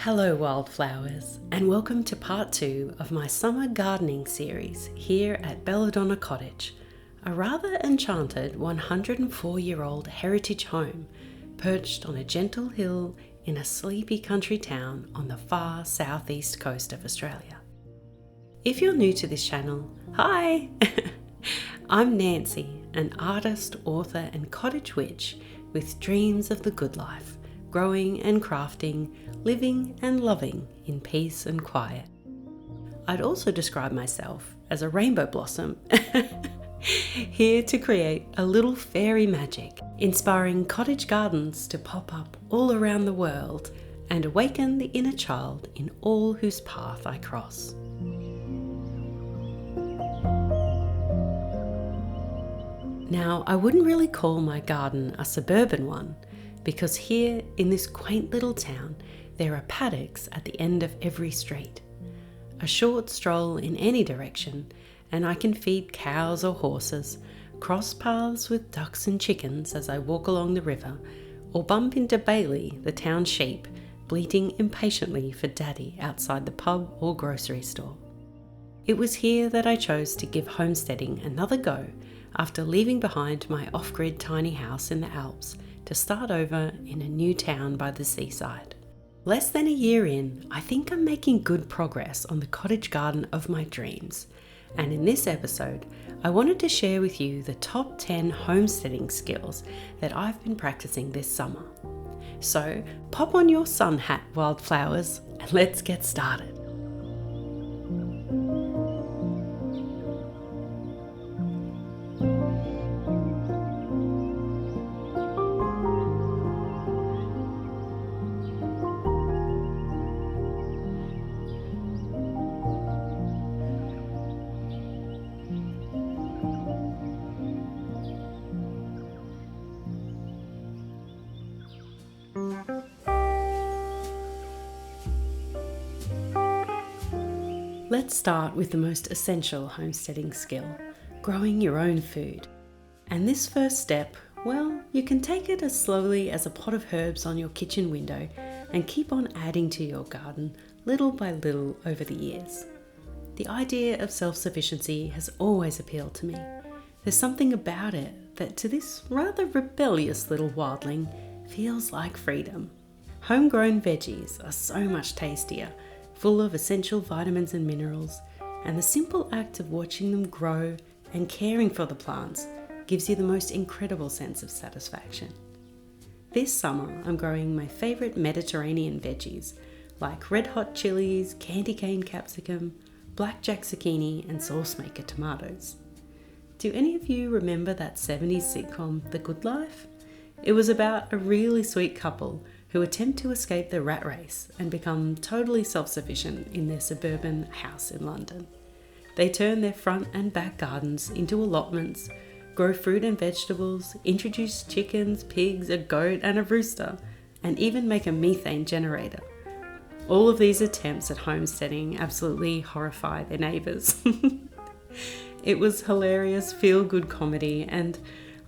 Hello Wildflowers, and welcome to part 2 of my summer gardening series here at Belladonna Cottage, a rather enchanted 104-year-old heritage home perched on a gentle hill in a sleepy country town on the far southeast coast of Australia. If you're new to this channel, hi! I'm Nancy, an artist, author and cottage witch with dreams of the good life, growing and crafting, living and loving in peace and quiet. I'd also describe myself as a rainbow blossom, here to create a little fairy magic, inspiring cottage gardens to pop up all around the world and awaken the inner child in all whose path I cross. Now, I wouldn't really call my garden a suburban one, because here in this quaint little town, there are paddocks at the end of every street. A short stroll in any direction, and I can feed cows or horses, cross paths with ducks and chickens as I walk along the river, or bump into Bailey, the town sheep, bleating impatiently for daddy outside the pub or grocery store. It was here that I chose to give homesteading another go after leaving behind my off-grid tiny house in the Alps to start over in a new town by the seaside. Less than a year in, I think I'm making good progress on the cottage garden of my dreams. And in this episode, I wanted to share with you the top 10 homesteading skills that I've been practicing this summer. So pop on your sun hat, Wildflowers, and let's get started. Let's start with the most essential homesteading skill, growing your own food. And this first step, well, you can take it as slowly as a pot of herbs on your kitchen window and keep on adding to your garden little by little over the years. The idea of self-sufficiency has always appealed to me. There's something about it that to this rather rebellious little wildling feels like freedom. Homegrown veggies are so much tastier, full of essential vitamins and minerals, and the simple act of watching them grow and caring for the plants gives you the most incredible sense of satisfaction. This summer, I'm growing my favourite Mediterranean veggies like red hot chilies, candy cane capsicum, blackjack zucchini, and sauce maker tomatoes. Do any of you remember that 70s sitcom, The Good Life? It was about a really sweet couple who attempt to escape the rat race and become totally self-sufficient in their suburban house in London. They turn their front and back gardens into allotments, grow fruit and vegetables, introduce chickens, pigs, a goat and a rooster, and even make a methane generator. All of these attempts at homesteading absolutely horrify their neighbours. It was hilarious, feel-good comedy, and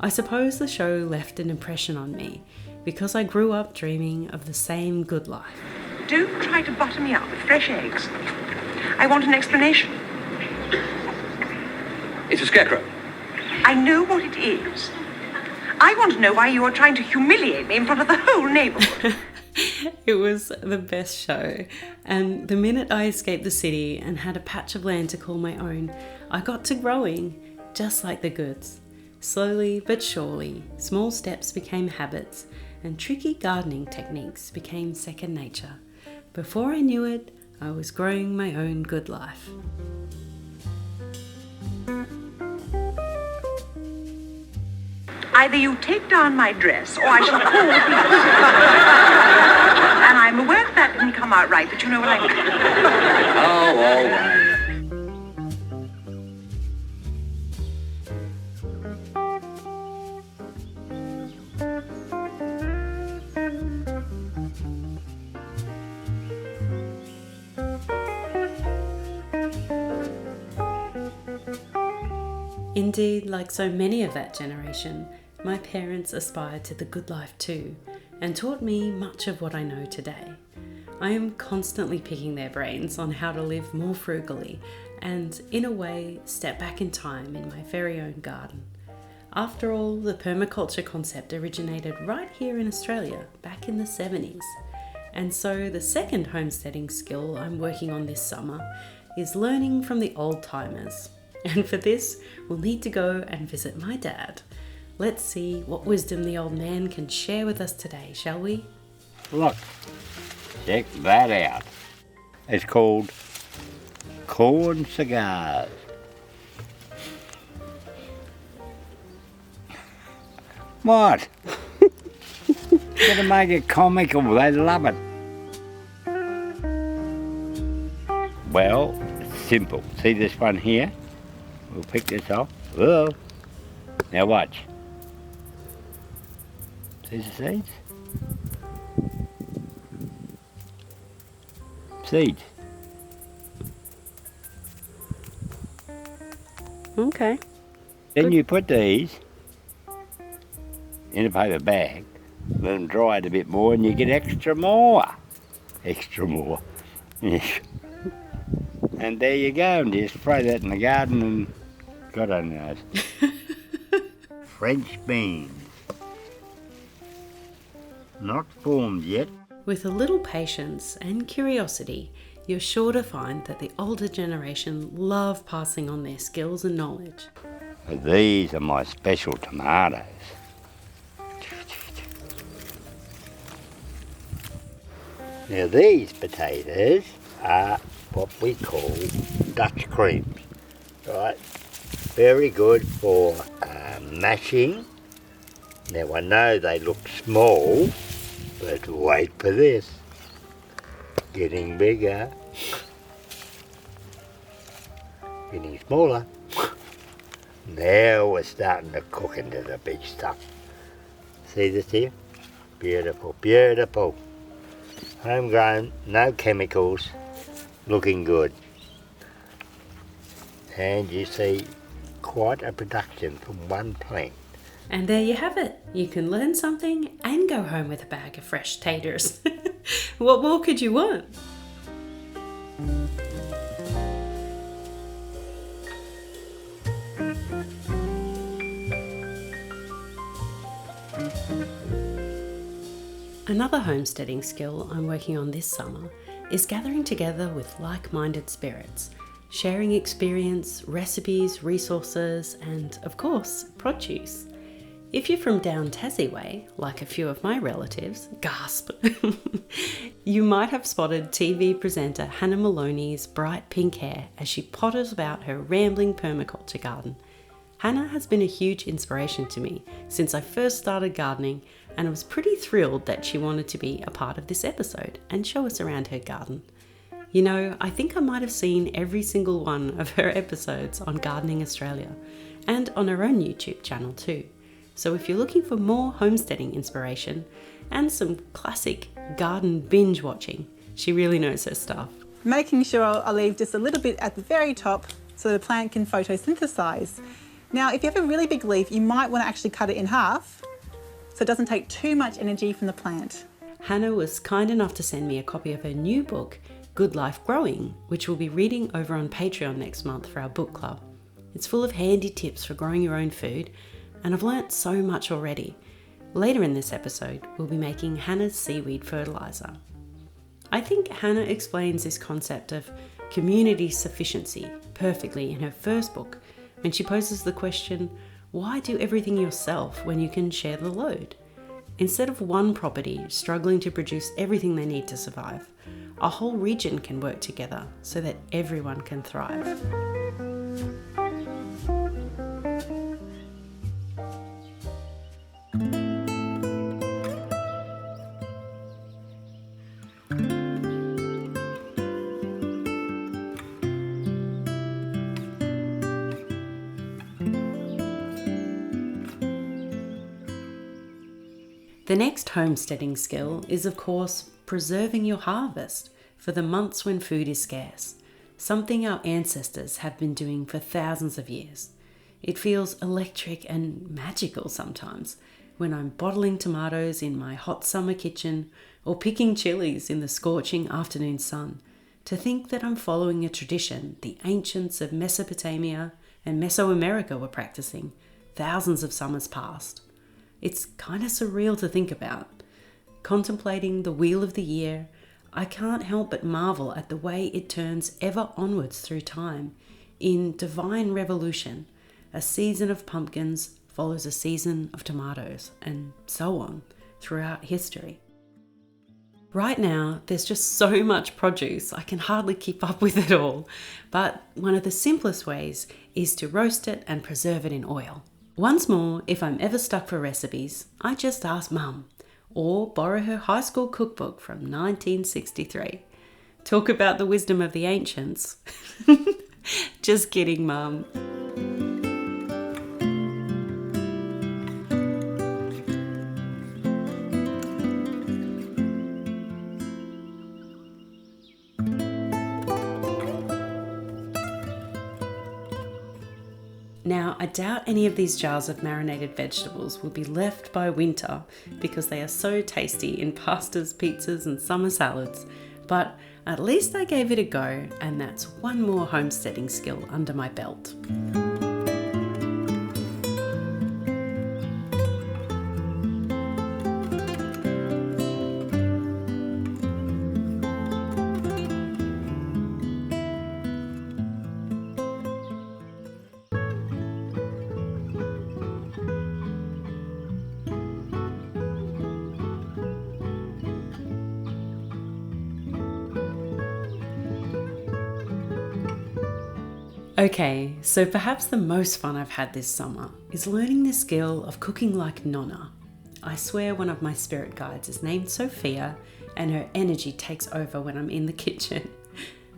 I suppose the show left an impression on me, because I grew up dreaming of the same good life. Don't try to butter me up with fresh eggs. I want an explanation. It's a scarecrow. I know what it is. I want to know why you are trying to humiliate me in front of the whole neighbourhood. It was the best show, and the minute I escaped the city and had a patch of land to call my own, I got to growing, just like the goods. Slowly but surely, small steps became habits, and tricky gardening techniques became second nature. Before I knew it, I was growing my own good life. Either you take down my dress, or I shall call the police. And I'm aware that didn't come out right, but you know what I mean. Oh, all right. Indeed, like so many of that generation, my parents aspired to the good life too, and taught me much of what I know today. I am constantly picking their brains on how to live more frugally and, in a way, step back in time in my very own garden. After all, the permaculture concept originated right here in Australia back in the 70s. And so the second homesteading skill I'm working on this summer is learning from the old timers. And for this, we'll need to go and visit my dad. Let's see what wisdom the old man can share with us today, shall we? Look, check that out. It's called corn cigars. What? Gotta make it comical, they love it. Well, it's simple. See this one here? We'll pick this off. Whoa. Now watch. See the seeds? Seeds. Okay. Then you put these in a paper bag, let them dry it a bit more, and you get extra more. Extra more. Yes. And there you go, and you spray that in the garden, and God only knows. French beans. Not formed yet. With a little patience and curiosity, you're sure to find that the older generation love passing on their skills and knowledge. These are my special tomatoes. Now these potatoes are what we call Dutch creams, right? Very good for mashing. Now I know they look small, but wait for this. Getting bigger. Getting smaller. Now we're starting to cook into the big stuff. See this here? Beautiful, beautiful. Homegrown, no chemicals, looking good. And you see quite a production from one plant. And there you have it. You can learn something and go home with a bag of fresh taters. What more could you want? Another homesteading skill I'm working on this summer is gathering together with like-minded spirits, sharing experience, recipes, resources, and, of course, produce. If you're from down Tassie way, like a few of my relatives, gasp, you might have spotted TV presenter Hannah Moloney's bright pink hair as she potters about her rambling permaculture garden. Hannah has been a huge inspiration to me since I first started gardening, and I was pretty thrilled that she wanted to be a part of this episode and show us around her garden. You know, I think I might have seen every single one of her episodes on Gardening Australia and on her own YouTube channel too. So if you're looking for more homesteading inspiration and some classic garden binge watching, she really knows her stuff. Making sure I leave just a little bit at the very top so the plant can photosynthesize. Now, if you have a really big leaf, you might want to actually cut it in half so it doesn't take too much energy from the plant. Hannah was kind enough to send me a copy of her new book, Good Life Growing, which we'll be reading over on Patreon next month for our book club. It's full of handy tips for growing your own food, and I've learnt so much already. Later in this episode, we'll be making Hannah's seaweed fertiliser. I think Hannah explains this concept of community sufficiency perfectly in her first book when she poses the question, why do everything yourself when you can share the load? Instead of one property struggling to produce everything they need to survive, a whole region can work together so that everyone can thrive. The next homesteading skill is, of course, preserving your harvest for the months when food is scarce, something our ancestors have been doing for thousands of years. It feels electric and magical sometimes, when I'm bottling tomatoes in my hot summer kitchen or picking chilies in the scorching afternoon sun, to think that I'm following a tradition the ancients of Mesopotamia and Mesoamerica were practicing thousands of summers past. It's kind of surreal to think about. Contemplating the wheel of the year, I can't help but marvel at the way it turns ever onwards through time. In divine revolution, a season of pumpkins follows a season of tomatoes, and so on throughout history. Right now, there's just so much produce, I can hardly keep up with it all. But one of the simplest ways is to roast it and preserve it in oil. Once more, if I'm ever stuck for recipes, I just ask Mum, or borrow her high school cookbook from 1963. Talk about the wisdom of the ancients. Just kidding, Mum. Now, I doubt any of these jars of marinated vegetables will be left by winter because they are so tasty in pastas, pizzas and summer salads, but at least I gave it a go, and that's one more homesteading skill under my belt. Okay, so perhaps the most fun I've had this summer is learning the skill of cooking like Nonna. I swear one of my spirit guides is named Sophia, and her energy takes over when I'm in the kitchen.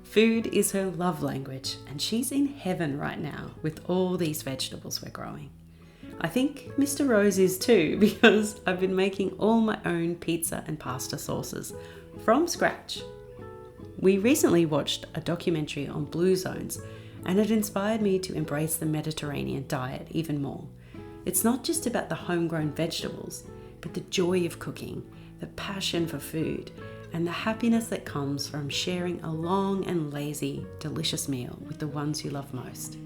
Food is her love language, and she's in heaven right now with all these vegetables we're growing. I think Mr. Rose is too, because I've been making all my own pizza and pasta sauces from scratch. We recently watched a documentary on blue zones, and it inspired me to embrace the Mediterranean diet even more. It's not just about the homegrown vegetables, but the joy of cooking, the passion for food, and the happiness that comes from sharing a long and lazy, delicious meal with the ones you love most.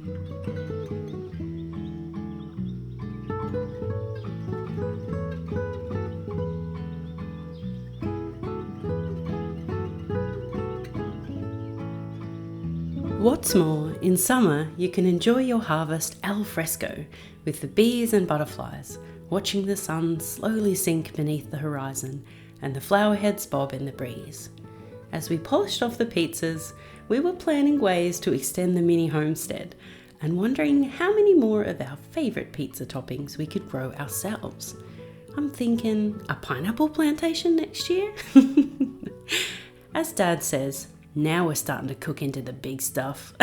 What's more, in summer you can enjoy your harvest al fresco with the bees and butterflies, watching the sun slowly sink beneath the horizon and the flowerheads bob in the breeze. As we polished off the pizzas, we were planning ways to extend the mini homestead and wondering how many more of our favourite pizza toppings we could grow ourselves. I'm thinking a pineapple plantation next year? As Dad says, now we're starting to cook into the big stuff.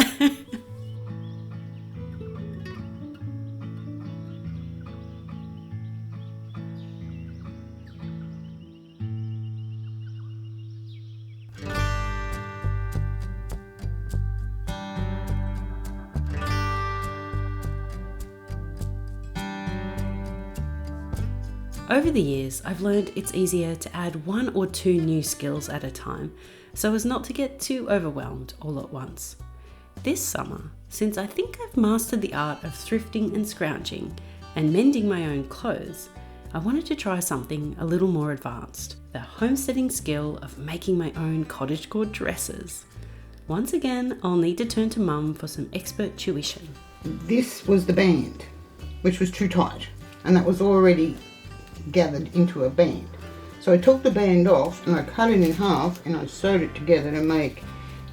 Over the years, I've learned it's easier to add 1 or 2 new skills at a time, so as not to get too overwhelmed all at once. This summer, since I think I've mastered the art of thrifting and scrounging and mending my own clothes, I wanted to try something a little more advanced, the homesteading skill of making my own cottagecore dresses. Once again, I'll need to turn to Mum for some expert tuition. This was the band, which was too tight, and that was already gathered into a band. So I took the band off and I cut it in half and I sewed it together to make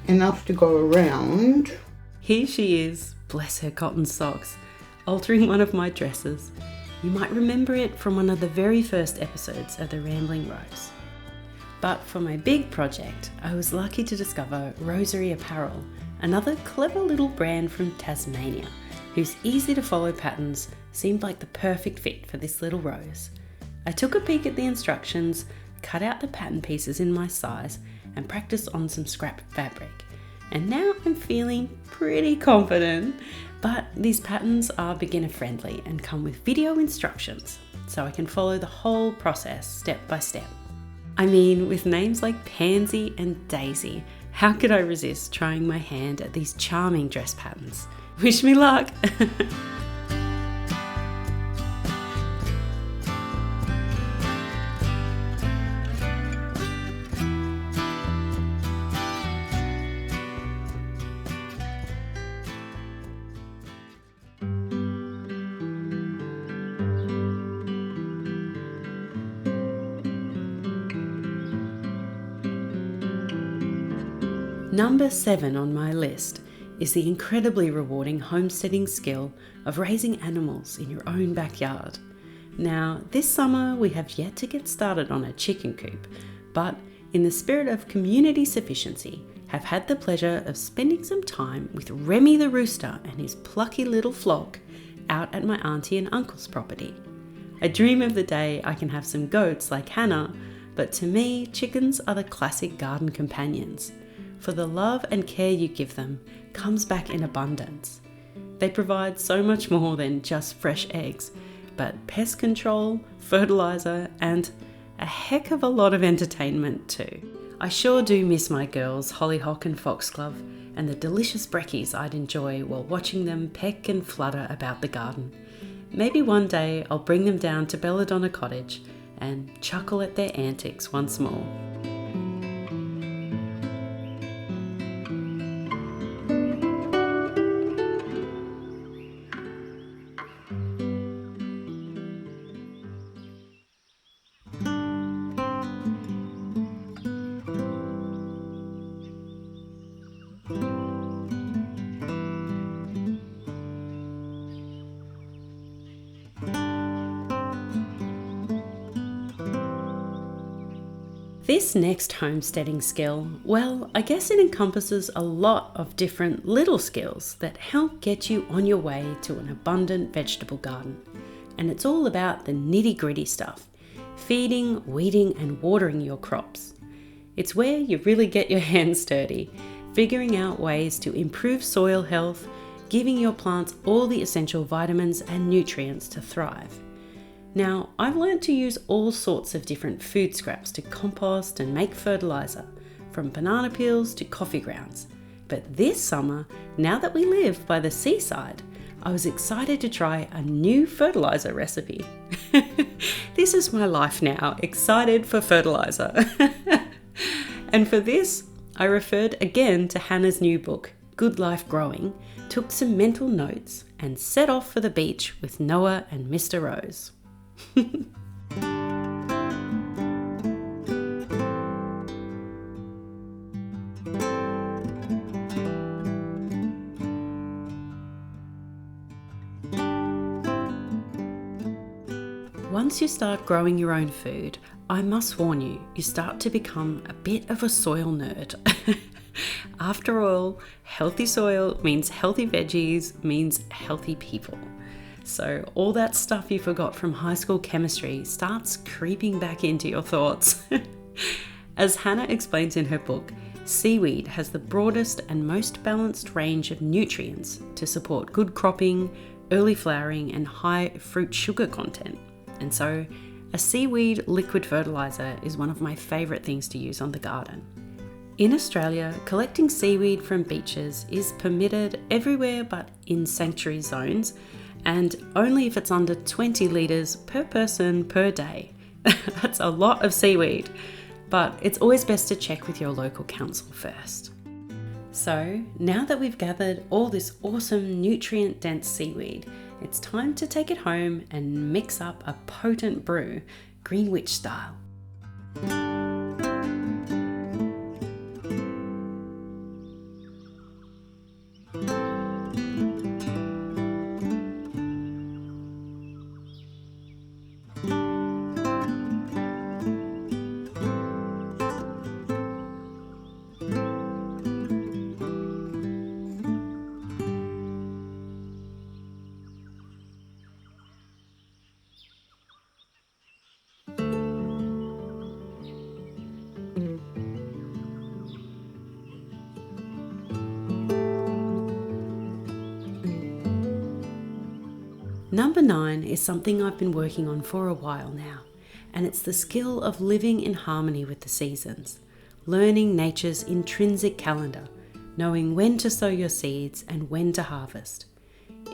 enough to go around. Here she is, bless her cotton socks, altering one of my dresses. You might remember it from one of the very first episodes of The Rambling Rose. But for my big project, I was lucky to discover Rosary Apparel, another clever little brand from Tasmania, whose easy to follow patterns seemed like the perfect fit for this little rose. I took a peek at the instructions, cut out the pattern pieces in my size, and practiced on some scrap fabric. And now I'm feeling pretty confident, but these patterns are beginner friendly and come with video instructions. so I can follow the whole process step by step. I mean, with names like Pansy and Daisy, how could I resist trying my hand at these charming dress patterns? Wish me luck! Number 7 on my list is the incredibly rewarding homesteading skill of raising animals in your own backyard. Now, this summer we have yet to get started on a chicken coop, but in the spirit of community sufficiency, have had the pleasure of spending some time with Remy the rooster and his plucky little flock out at my auntie and uncle's property. I dream of the day I can have some goats like Hannah, but to me, chickens are the classic garden companions. For the love and care you give them comes back in abundance. They provide so much more than just fresh eggs, but pest control, fertiliser, and a heck of a lot of entertainment too. I sure do miss my girls, Hollyhock and Foxglove, and the delicious brekkies I'd enjoy while watching them peck and flutter about the garden. Maybe one day I'll bring them down to Belladonna Cottage and chuckle at their antics once more. This next homesteading skill, well, I guess it encompasses a lot of different little skills that help get you on your way to an abundant vegetable garden. And it's all about the nitty-gritty stuff, feeding, weeding and watering your crops. It's where you really get your hands dirty, figuring out ways to improve soil health, giving your plants all the essential vitamins and nutrients to thrive. Now, I've learned to use all sorts of different food scraps to compost and make fertiliser, from banana peels to coffee grounds. But this summer, now that we live by the seaside, I was excited to try a new fertiliser recipe. This is my life now, excited for fertiliser. And for this, I referred again to Hannah's new book, Good Life Growing, took some mental notes and set off for the beach with Noah and Mr. Rose. Once you start growing your own food, I must warn you, you start to become a bit of a soil nerd. After all, healthy soil means healthy veggies, means healthy people. So all that stuff you forgot from high school chemistry starts creeping back into your thoughts. As Hannah explains in her book, seaweed has the broadest and most balanced range of nutrients to support good cropping, early flowering and high fruit sugar content. And so a seaweed liquid fertiliser is one of my favourite things to use on the garden. In Australia, collecting seaweed from beaches is permitted everywhere but in sanctuary zones, and only if it's under 20 litres per person per day. That's a lot of seaweed, but it's always best to check with your local council first. So now that we've gathered all this awesome nutrient-dense seaweed, it's time to take it home and mix up a potent brew, Green Witch style. Number 9 is something I've been working on for a while now, and it's the skill of living in harmony with the seasons, learning nature's intrinsic calendar, knowing when to sow your seeds and when to harvest.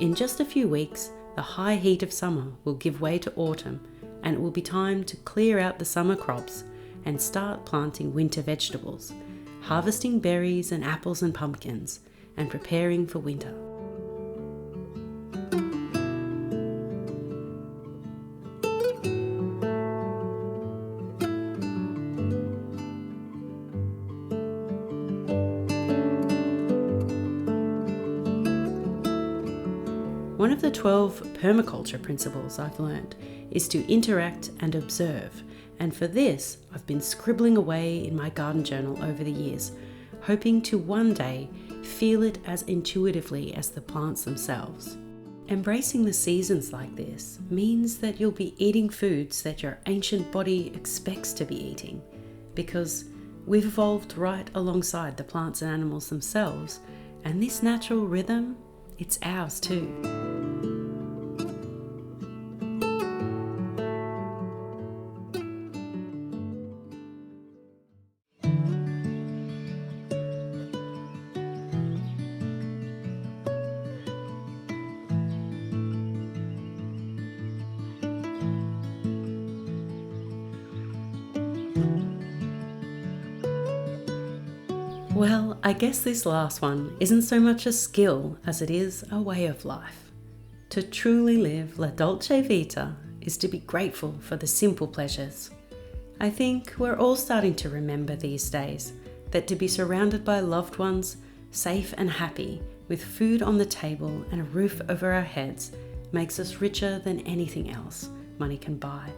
In just a few weeks, the high heat of summer will give way to autumn, and it will be time to clear out the summer crops and start planting winter vegetables, harvesting berries and apples and pumpkins, and preparing for winter. One of the 12 permaculture principles I've learned is to interact and observe, and for this I've been scribbling away in my garden journal over the years, hoping to one day feel it as intuitively as the plants themselves. Embracing the seasons like this means that you'll be eating foods that your ancient body expects to be eating, because we've evolved right alongside the plants and animals themselves, and this natural rhythm, it's ours too. Well, I guess this last one isn't so much a skill as it is a way of life. To truly live La Dolce Vita is to be grateful for the simple pleasures. I think we're all starting to remember these days that to be surrounded by loved ones, safe and happy, with food on the table and a roof over our heads makes us richer than anything else money can buy.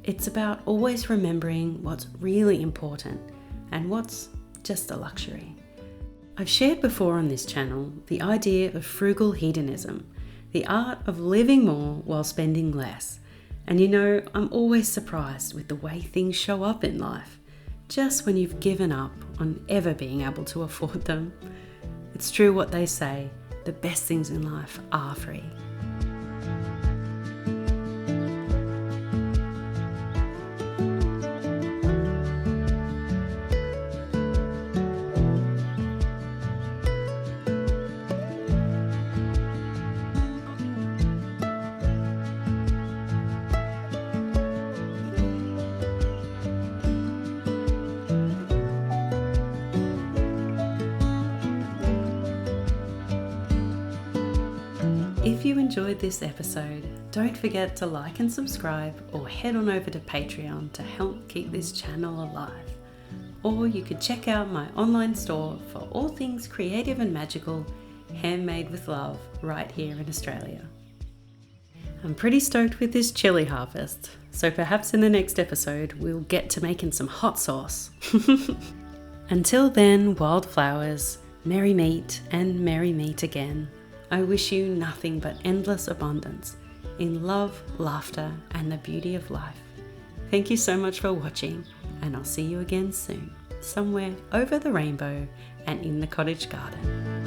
It's about always remembering what's really important and what's just a luxury. I've shared before on this channel the idea of frugal hedonism, the art of living more while spending less. And you know, I'm always surprised with the way things show up in life, just when you've given up on ever being able to afford them. It's true what they say, the best things in life are free. If you enjoyed this episode, don't forget to like and subscribe, or head on over to Patreon to help keep this channel alive. Or you could check out my online store for all things creative and magical, handmade with love, right here in Australia. I'm pretty stoked with this chili harvest, so perhaps in the next episode we'll get to making some hot sauce. Until then, wildflowers, merry meet and merry meet again. I wish you nothing but endless abundance in love, laughter, and the beauty of life. Thank you so much for watching, and I'll see you again soon, somewhere over the rainbow and in the cottage garden.